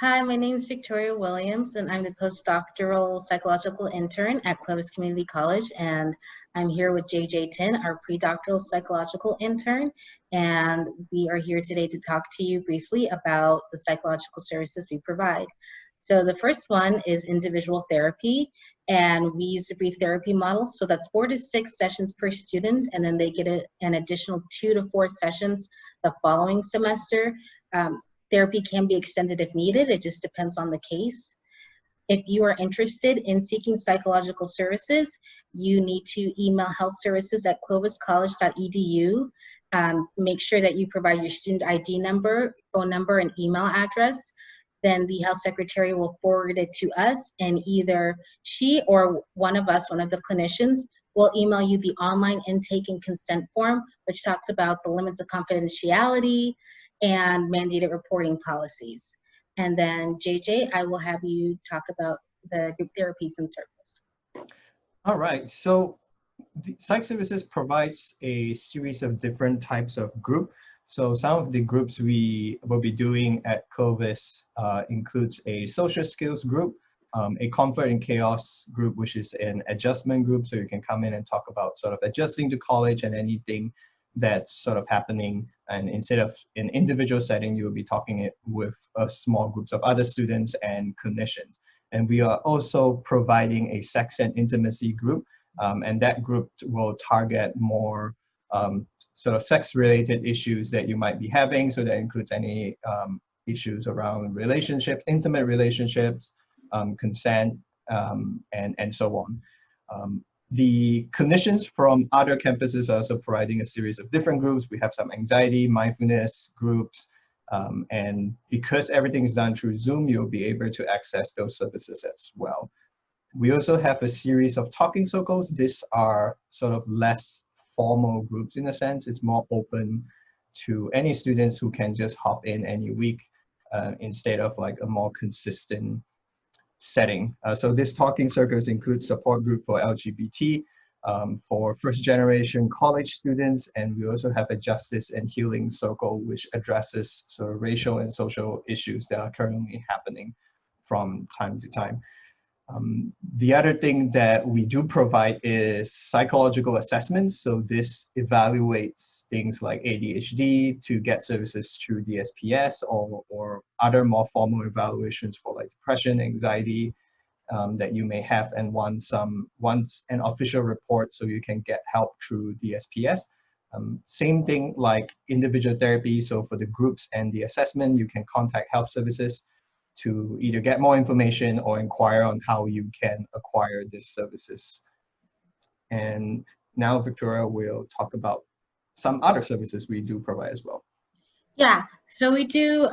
Hi, my name is Victoria Williams, and I'm the postdoctoral psychological intern at Clovis Community College, and I'm here with JJ Tin, our pre-doctoral psychological intern, and we are here today to talk to you briefly about the psychological services we provide. So the first one is individual therapy, and we use the brief therapy model, so that's 4 to 6 sessions per student, and then they get an additional 2 to 4 sessions the following semester. Therapy can be extended if needed. It just depends on the case. If you are interested in seeking psychological services, you need to email healthservices@cloviscollege.edu. Make sure that you provide your student ID number, phone number, and email address. Then the health secretary will forward it to us, and either she or one of us, one of the clinicians, will email you the online intake and consent form, which talks about the limits of confidentiality and mandated reporting policies. And then JJ, I will have you talk about the group therapies and service. All right, so the Psych Services provides a series of different types of group. So some of the groups we will be doing at Clovis includes a social skills group, a comfort and chaos group, which is an adjustment group. So you can come in and talk about sort of adjusting to college and anything that's sort of happening. And instead of an individual setting, you will be talking it with small groups of other students and clinicians. And we are also providing a sex and intimacy group. And that group will target more sort of sex-related issues that you might be having. So that includes any issues around relationships, intimate relationships, consent, and so on. The clinicians from other campuses are also providing a series of different groups. We have some anxiety, mindfulness groups, and because everything is done through Zoom, you'll be able to access those services as well. We also have a series of talking circles. These are sort of less formal groups in a sense. It's more open to any students who can just hop in any week instead of like a more consistent setting. So these talking circles include support group for LGBT, for first generation college students, and we also have a justice and healing circle, which addresses sort of racial and social issues that are currently happening from time to time. The other thing that we do provide is psychological assessments. So this evaluates things like ADHD to get services through DSPS or other more formal evaluations for like depression, anxiety that you may have, and once an official report so you can get help through DSPS. Same thing like individual therapy. So for the groups and the assessment, you can contact health services to either get more information or inquire on how you can acquire these services. And now Victoria will talk about some other services we do provide as well. Yeah, so we do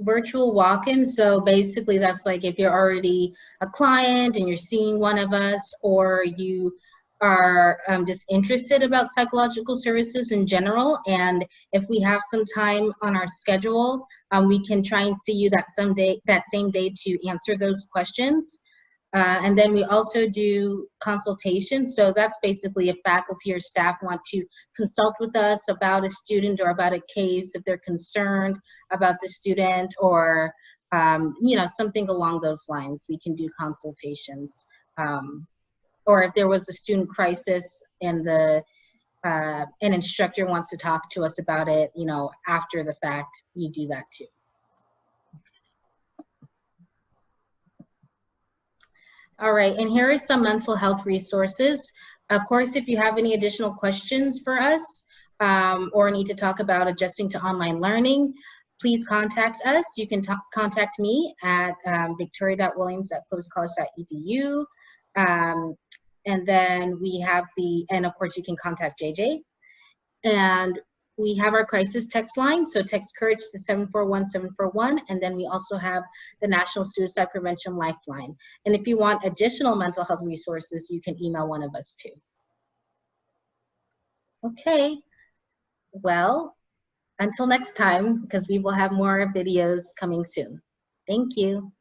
virtual walk-ins. So basically that's like if you're already a client and you're seeing one of us, or you are just interested about psychological services in general, and if we have some time on our schedule, we can try and see you that same day to answer those questions. And then we also do consultations. So that's basically if faculty or staff want to consult with us about a student or about a case, if they're concerned about the student, or you know, something along those lines, we can do consultations. Or if there was a student crisis and an instructor wants to talk to us about it, you know, after the fact, we do that too. All right, and here are some mental health resources. Of course, if you have any additional questions for us or need to talk about adjusting to online learning, please contact us. You can contact me at victoria.williams@cloviscollege.edu. And then we have and of course you can contact JJ. And we have our crisis text line, so text COURAGE to 741-741, and then we also have the National Suicide Prevention Lifeline. And if you want additional mental health resources, you can email one of us too. Okay, well, until next time, because we will have more videos coming soon. Thank you.